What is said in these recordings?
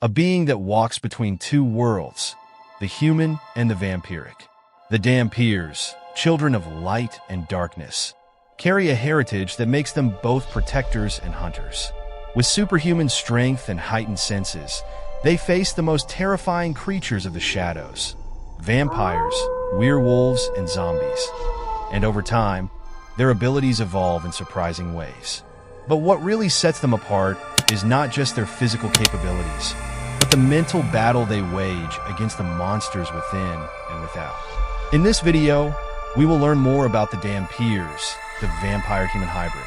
a being that walks between two worlds, the human and the vampiric. The Dhampirs, children of light and darkness, carry a heritage that makes them both protectors and hunters. With superhuman strength and heightened senses, they face the most terrifying creatures of the shadows: vampires, werewolves, and zombies. And over time, their abilities evolve in surprising ways. But what really sets them apart is not just their physical capabilities, but the mental battle they wage against the monsters within and without. In this video, we will learn more about the Dhampirs, the vampire-human hybrid.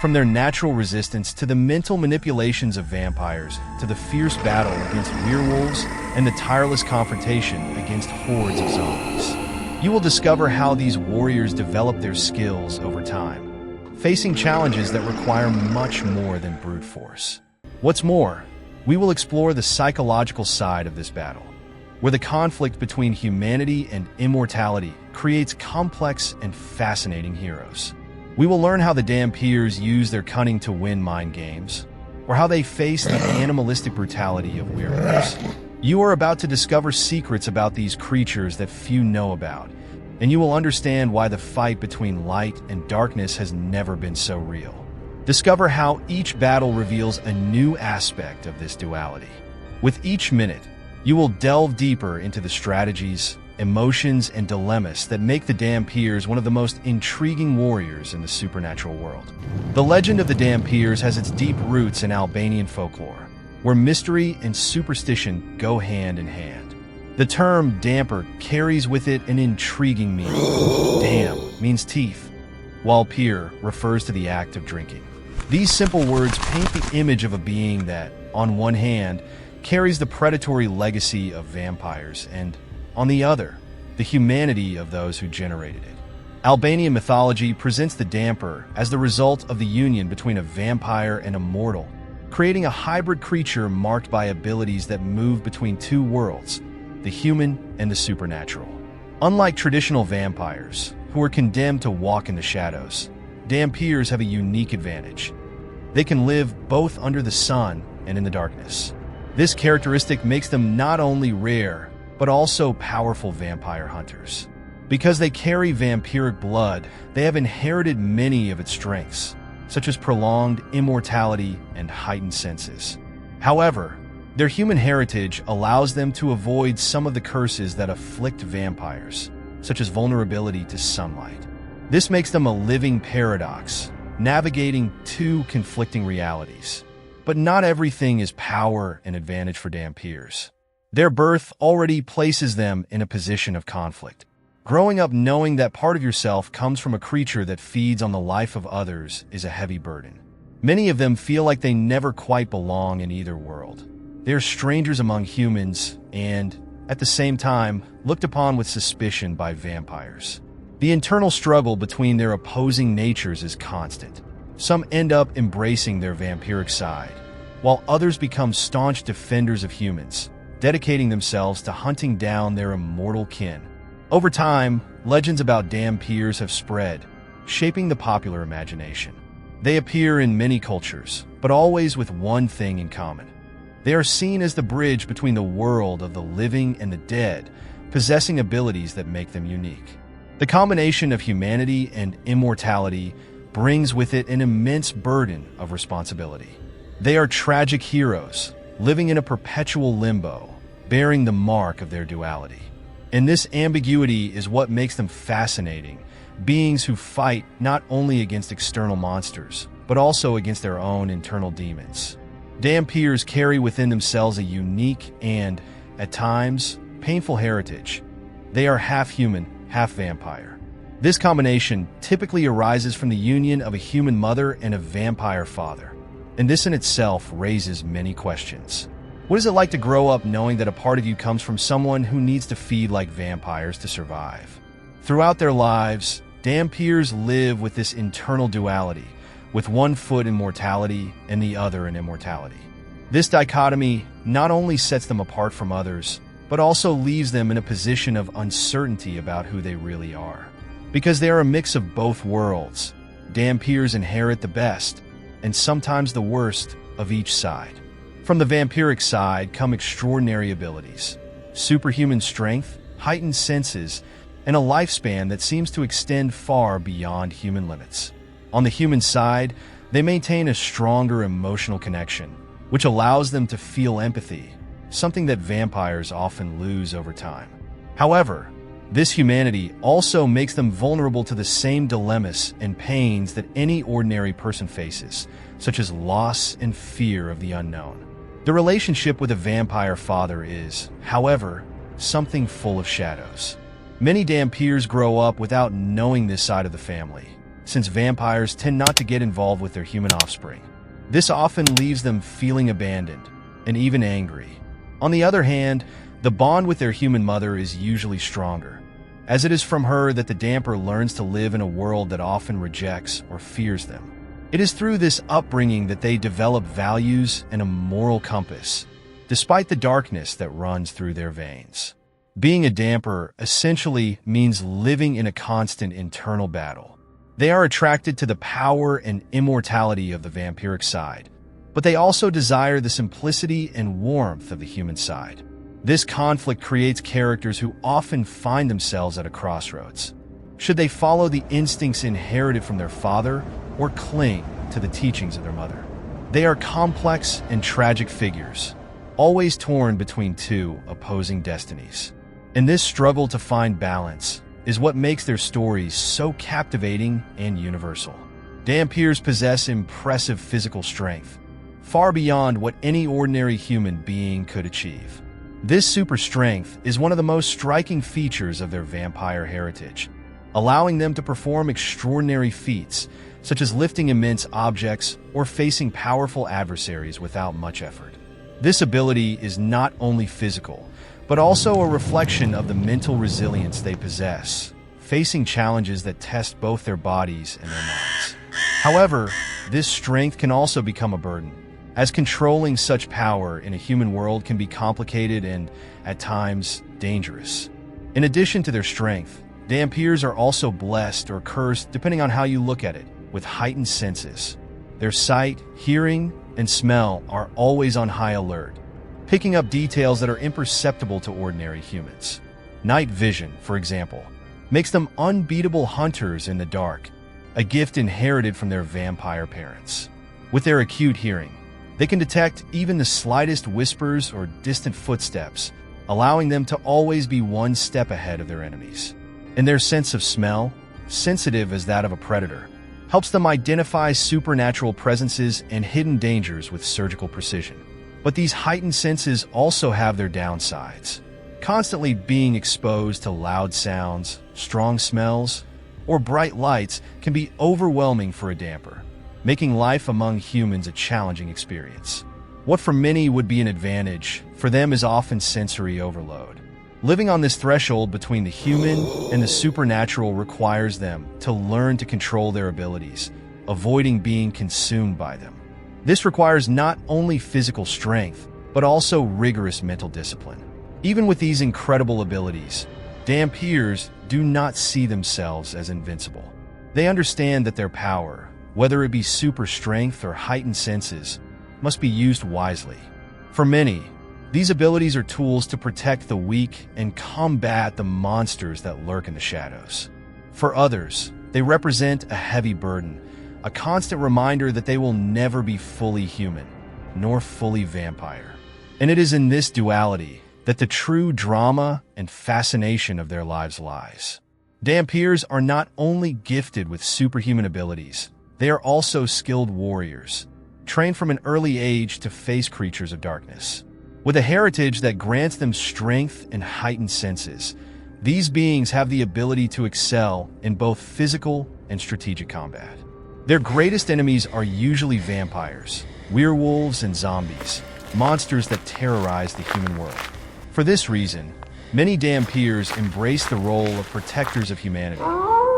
From their natural resistance to the mental manipulations of vampires, to the fierce battle against werewolves and the tireless confrontation against hordes of zombies. You will discover how these warriors develop their skills over time, facing challenges that require much more than brute force. What's more, we will explore the psychological side of this battle, where the conflict between humanity and immortality creates complex and fascinating heroes. We will learn how the Dhampirs use their cunning to win mind games, or how they face the animalistic brutality of werewolves. You are about to discover secrets about these creatures that few know about, and you will understand why the fight between light and darkness has never been so real. Discover how each battle reveals a new aspect of this duality. With each minute, you will delve deeper into the strategies, emotions, and dilemmas that make the Dhampirs one of the most intriguing warriors in the supernatural world. The legend of the Dhampirs has its deep roots in Albanian folklore, where mystery and superstition go hand in hand. The term Dhampir carries with it an intriguing meaning. Dham means teeth, while pir refers to the act of drinking. These simple words paint the image of a being that, on one hand, carries the predatory legacy of vampires, and, on the other, the humanity of those who generated it. Albanian mythology presents the Dhampir as the result of the union between a vampire and a mortal, creating a hybrid creature marked by abilities that move between two worlds, the human and the supernatural. Unlike traditional vampires, who are condemned to walk in the shadows, Dhampirs have a unique advantage. They can live both under the sun and in the darkness. This characteristic makes them not only rare, but also powerful vampire hunters. Because they carry vampiric blood, they have inherited many of its strengths, such as prolonged immortality and heightened senses. However, their human heritage allows them to avoid some of the curses that afflict vampires, such as vulnerability to sunlight. This makes them a living paradox, navigating two conflicting realities. But not everything is power and advantage for Dhampirs. Their birth already places them in a position of conflict. Growing up knowing that part of yourself comes from a creature that feeds on the life of others is a heavy burden. Many of them feel like they never quite belong in either world. They are strangers among humans and, at the same time, looked upon with suspicion by vampires. The internal struggle between their opposing natures is constant. Some end up embracing their vampiric side, while others become staunch defenders of humans, dedicating themselves to hunting down their immortal kin. Over time, legends about Dhampirs have spread, shaping the popular imagination. They appear in many cultures, but always with one thing in common. They are seen as the bridge between the world of the living and the dead, possessing abilities that make them unique. The combination of humanity and immortality brings with it an immense burden of responsibility. They are tragic heroes, living in a perpetual limbo, bearing the mark of their duality. And this ambiguity is what makes them fascinating, beings who fight not only against external monsters, but also against their own internal demons. Dhampirs carry within themselves a unique and, at times, painful heritage. They are half human, half vampire. This combination typically arises from the union of a human mother and a vampire father, and this in itself raises many questions. What is it like to grow up knowing that a part of you comes from someone who needs to feed like vampires to survive? Throughout their lives, Dhampirs live with this internal duality, with one foot in mortality and the other in immortality. This dichotomy not only sets them apart from others, but also leaves them in a position of uncertainty about who they really are. Because they are a mix of both worlds, Dhampirs inherit the best, and sometimes the worst, of each side. From the vampiric side come extraordinary abilities, superhuman strength, heightened senses, and a lifespan that seems to extend far beyond human limits. On the human side, they maintain a stronger emotional connection, which allows them to feel empathy, something that vampires often lose over time. However, this humanity also makes them vulnerable to the same dilemmas and pains that any ordinary person faces, such as loss and fear of the unknown. The relationship with a vampire father is, however, something full of shadows. Many Dhampirs grow up without knowing this side of the family, since vampires tend not to get involved with their human offspring. This often leaves them feeling abandoned and even angry. On the other hand, the bond with their human mother is usually stronger, as it is from her that the Dhampir learns to live in a world that often rejects or fears them. It is through this upbringing that they develop values and a moral compass, despite the darkness that runs through their veins. Being a Dhampir essentially means living in a constant internal battle. They are attracted to the power and immortality of the vampiric side, but they also desire the simplicity and warmth of the human side. This conflict creates characters who often find themselves at a crossroads. Should they follow the instincts inherited from their father or cling to the teachings of their mother? They are complex and tragic figures, always torn between two opposing destinies. And this struggle to find balance is what makes their stories so captivating and universal. Dhampirs possess impressive physical strength, far beyond what any ordinary human being could achieve. This super strength is one of the most striking features of their vampire heritage, allowing them to perform extraordinary feats, such as lifting immense objects or facing powerful adversaries without much effort. This ability is not only physical, but also a reflection of the mental resilience they possess, facing challenges that test both their bodies and their minds. However, this strength can also become a burden, as controlling such power in a human world can be complicated and, at times, dangerous. In addition to their strength, Dhampirs are also blessed or cursed depending on how you look at it, with heightened senses. Their sight, hearing, and smell are always on high alert, picking up details that are imperceptible to ordinary humans. Night vision, for example, makes them unbeatable hunters in the dark, a gift inherited from their vampire parents. With their acute hearing, they can detect even the slightest whispers or distant footsteps, allowing them to always be one step ahead of their enemies. And their sense of smell, sensitive as that of a predator, helps them identify supernatural presences and hidden dangers with surgical precision. But these heightened senses also have their downsides. Constantly being exposed to loud sounds, strong smells, or bright lights can be overwhelming for a Dhampir, making life among humans a challenging experience. What for many would be an advantage, for them is often sensory overload. Living on this threshold between the human and the supernatural requires them to learn to control their abilities, avoiding being consumed by them. This requires not only physical strength, but also rigorous mental discipline. Even with these incredible abilities, Dhampirs do not see themselves as invincible. They understand that their power, whether it be super strength or heightened senses, must be used wisely. For many, these abilities are tools to protect the weak and combat the monsters that lurk in the shadows. For others, they represent a heavy burden, a constant reminder that they will never be fully human, nor fully vampire. And it is in this duality that the true drama and fascination of their lives lies. Dhampirs are not only gifted with superhuman abilities, they are also skilled warriors, trained from an early age to face creatures of darkness. With a heritage that grants them strength and heightened senses, these beings have the ability to excel in both physical and strategic combat. Their greatest enemies are usually vampires, werewolves, and zombies, monsters that terrorize the human world. For this reason, many Dhampirs embrace the role of protectors of humanity,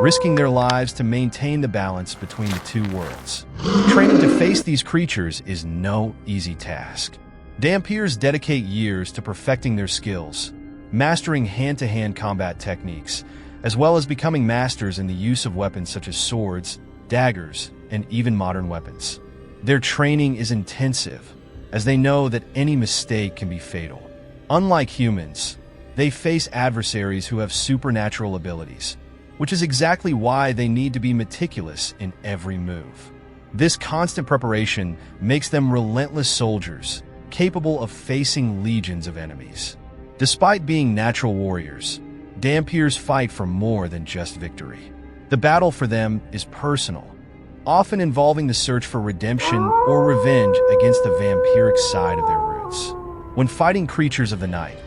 risking their lives to maintain the balance between the two worlds. Training to face these creatures is no easy task. Dhampirs dedicate years to perfecting their skills, mastering hand-to-hand combat techniques, as well as becoming masters in the use of weapons such as swords, daggers, and even modern weapons. Their training is intensive, as they know that any mistake can be fatal. Unlike humans, they face adversaries who have supernatural abilities, which is exactly why they need to be meticulous in every move. This constant preparation makes them relentless soldiers, capable of facing legions of enemies. Despite being natural warriors, Dhampirs fight for more than just victory. The battle for them is personal, often involving the search for redemption or revenge against the vampiric side of their roots. When fighting creatures of the night,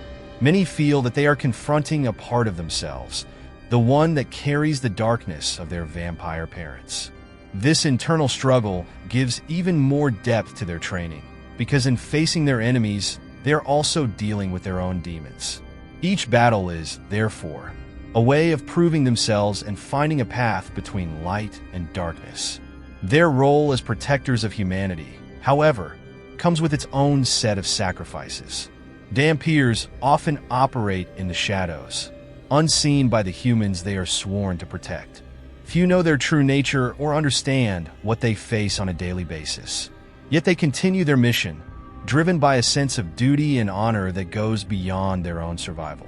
many feel that they are confronting a part of themselves, the one that carries the darkness of their vampire parents. This internal struggle gives even more depth to their training, because in facing their enemies, they are also dealing with their own demons. Each battle is, therefore, a way of proving themselves and finding a path between light and darkness. Their role as protectors of humanity, however, comes with its own set of sacrifices. Dhampirs often operate in the shadows, unseen by the humans they are sworn to protect. Few know their true nature or understand what they face on a daily basis. Yet they continue their mission, driven by a sense of duty and honor that goes beyond their own survival.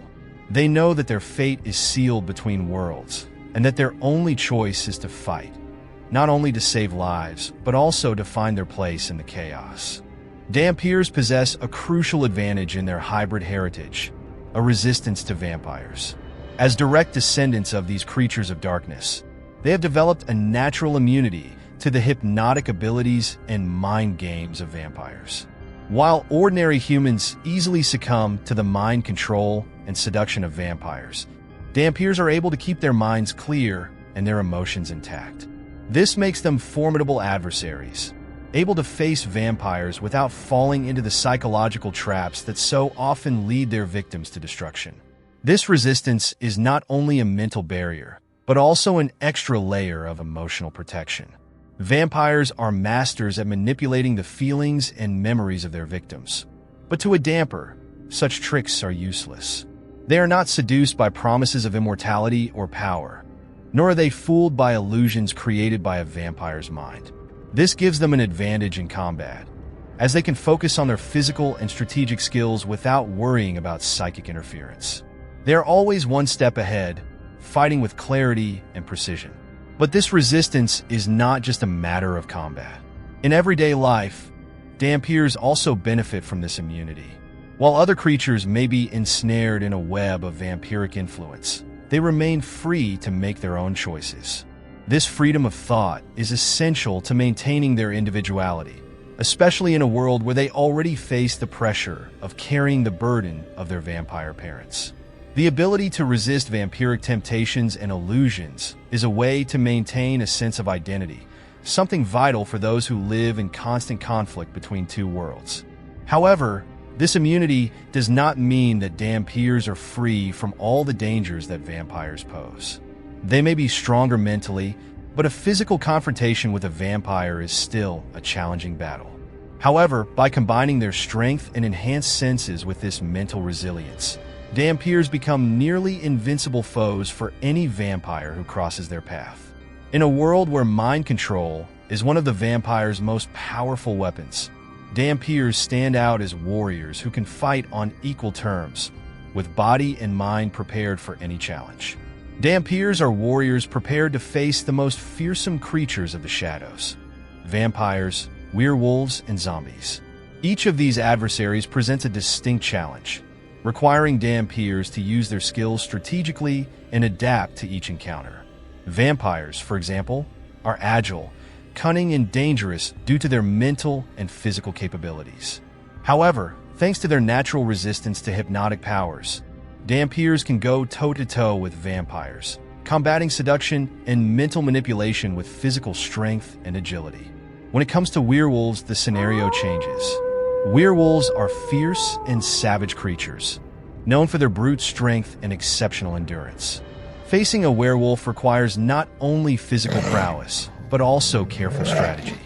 They know that their fate is sealed between worlds, and that their only choice is to fight, not only to save lives, but also to find their place in the chaos. Dhampirs possess a crucial advantage in their hybrid heritage, a resistance to vampires. As direct descendants of these creatures of darkness, they have developed a natural immunity to the hypnotic abilities and mind games of vampires. While ordinary humans easily succumb to the mind control and seduction of vampires, Dhampirs are able to keep their minds clear and their emotions intact. This makes them formidable adversaries, able to face vampires without falling into the psychological traps that so often lead their victims to destruction. This resistance is not only a mental barrier, but also an extra layer of emotional protection. Vampires are masters at manipulating the feelings and memories of their victims. But to a Dhampir, such tricks are useless. They are not seduced by promises of immortality or power, nor are they fooled by illusions created by a vampire's mind. This gives them an advantage in combat, as they can focus on their physical and strategic skills without worrying about psychic interference. They are always one step ahead, fighting with clarity and precision. But this resistance is not just a matter of combat. In everyday life, Dhampirs also benefit from this immunity. While other creatures may be ensnared in a web of vampiric influence, they remain free to make their own choices. This freedom of thought is essential to maintaining their individuality, especially in a world where they already face the pressure of carrying the burden of their vampire parents. The ability to resist vampiric temptations and illusions is a way to maintain a sense of identity, something vital for those who live in constant conflict between two worlds. However, this immunity does not mean that Dhampirs are free from all the dangers that vampires pose. They may be stronger mentally, but a physical confrontation with a vampire is still a challenging battle. However, by combining their strength and enhanced senses with this mental resilience, Dhampirs become nearly invincible foes for any vampire who crosses their path. In a world where mind control is one of the vampire's most powerful weapons, Dhampirs stand out as warriors who can fight on equal terms, with body and mind prepared for any challenge. Dhampirs are warriors prepared to face the most fearsome creatures of the shadows: vampires, werewolves, and zombies. Each of these adversaries presents a distinct challenge, requiring Dhampirs to use their skills strategically and adapt to each encounter. Vampires, for example, are agile, cunning, and dangerous due to their mental and physical capabilities. However, thanks to their natural resistance to hypnotic powers, Dhampirs can go toe-to-toe with vampires, combating seduction and mental manipulation with physical strength and agility. When it comes to werewolves, the scenario changes. Werewolves are fierce and savage creatures, known for their brute strength and exceptional endurance. Facing a werewolf requires not only physical prowess, but also careful strategy.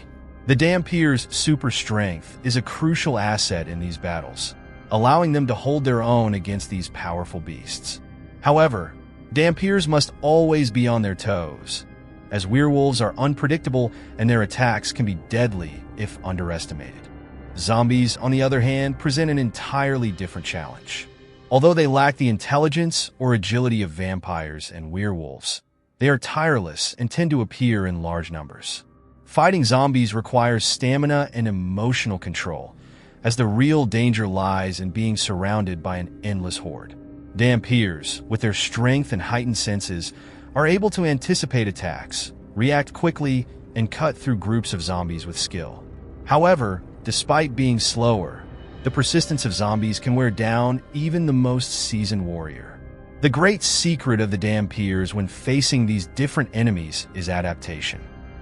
The Dhampirs' super strength is a crucial asset in these battles, allowing them to hold their own against these powerful beasts. However, Dhampirs must always be on their toes, as werewolves are unpredictable and their attacks can be deadly if underestimated. Zombies, on the other hand, present an entirely different challenge. Although they lack the intelligence or agility of vampires and werewolves, they are tireless and tend to appear in large numbers. Fighting zombies requires stamina and emotional control, as the real danger lies in being surrounded by an endless horde. Dhampirs, with their strength and heightened senses, are able to anticipate attacks, react quickly, and cut through groups of zombies with skill. However, despite being slower, the persistence of zombies can wear down even the most seasoned warrior. The great secret of the Dhampirs when facing these different enemies is adaptation.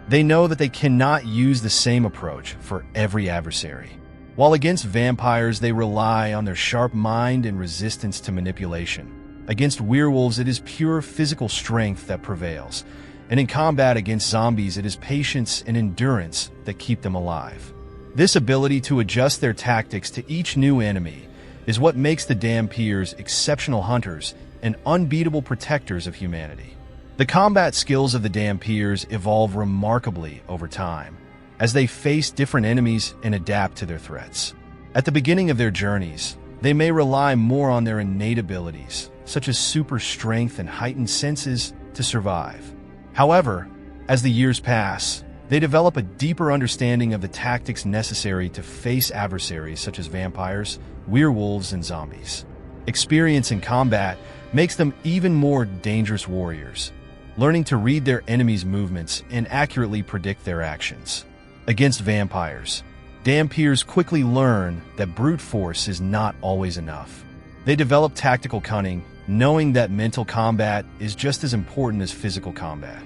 They know that they cannot use the same approach for every adversary. While against vampires, they rely on their sharp mind and resistance to manipulation. Against werewolves, it is pure physical strength that prevails. And in combat against zombies, it is patience and endurance that keep them alive. This ability to adjust their tactics to each new enemy is what makes the Dhampirs exceptional hunters and unbeatable protectors of humanity. The combat skills of the Dhampirs evolve remarkably over time, as they face different enemies and adapt to their threats. At the beginning of their journeys, they may rely more on their innate abilities, such as super strength and heightened senses, to survive. However, as the years pass, they develop a deeper understanding of the tactics necessary to face adversaries such as vampires, werewolves, and zombies. Experience in combat makes them even more dangerous warriors, learning to read their enemies' movements and accurately predict their actions. Against vampires, Dhampirs quickly learn that brute force is not always enough. They develop tactical cunning, knowing that mental combat is just as important as physical combat.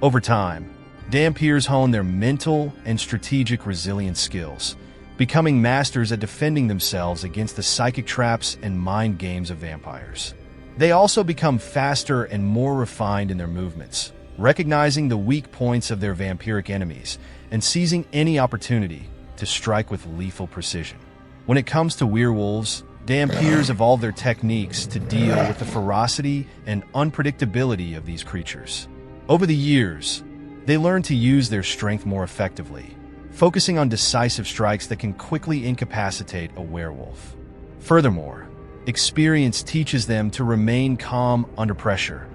Over time, Dhampirs hone their mental and strategic resilience skills, becoming masters at defending themselves against the psychic traps and mind games of vampires. They also become faster and more refined in their movements, recognizing the weak points of their vampiric enemies and seizing any opportunity to strike with lethal precision. When it comes to werewolves, Dhampirs evolve their techniques to deal with the ferocity and unpredictability of these creatures. Over the years, they learn to use their strength more effectively, focusing on decisive strikes that can quickly incapacitate a werewolf. Furthermore, experience teaches them to remain calm under pressure,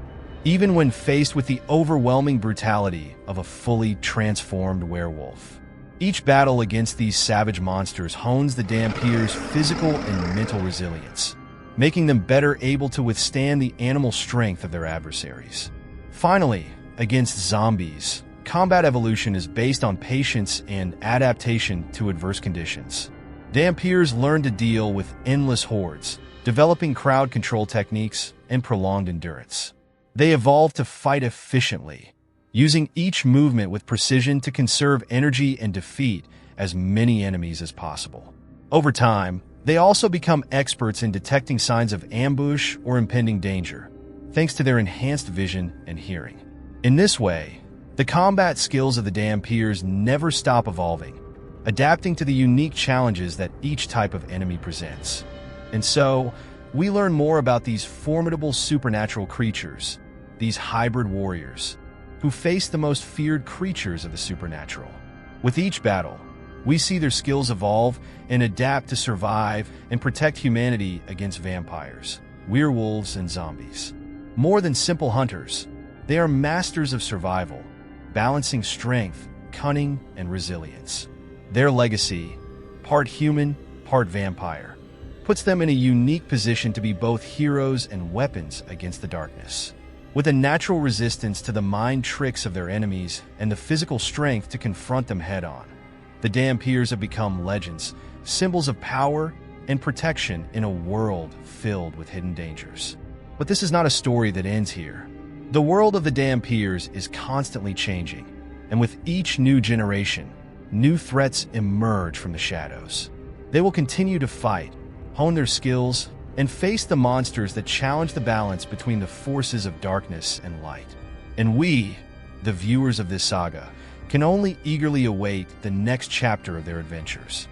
even when faced with the overwhelming brutality of a fully transformed werewolf. Each battle against these savage monsters hones the Dhampirs' physical and mental resilience, making them better able to withstand the animal strength of their adversaries. Finally, against zombies, combat evolution is based on patience and adaptation to adverse conditions. Dhampirs learn to deal with endless hordes, developing crowd control techniques and prolonged endurance. They evolve to fight efficiently, using each movement with precision to conserve energy and defeat as many enemies as possible. Over time, they also become experts in detecting signs of ambush or impending danger, thanks to their enhanced vision and hearing. In this way, the combat skills of the Dhampirs never stop evolving, adapting to the unique challenges that each type of enemy presents. And so, we learn more about these formidable supernatural creatures, these hybrid warriors, who face the most feared creatures of the supernatural. With each battle, we see their skills evolve and adapt to survive and protect humanity against vampires, werewolves, and zombies. More than simple hunters, they are masters of survival, balancing strength, cunning, and resilience. Their legacy, part human, part vampire, puts them in a unique position to be both heroes and weapons against the darkness. With a natural resistance to the mind tricks of their enemies and the physical strength to confront them head-on, the Dhampirs have become legends, symbols of power and protection in a world filled with hidden dangers. But this is not a story that ends here. The world of the Dhampirs is constantly changing, and with each new generation, new threats emerge from the shadows. They will continue to fight, hone their skills, and face the monsters that challenge the balance between the forces of darkness and light. And we, the viewers of this saga, can only eagerly await the next chapter of their adventures.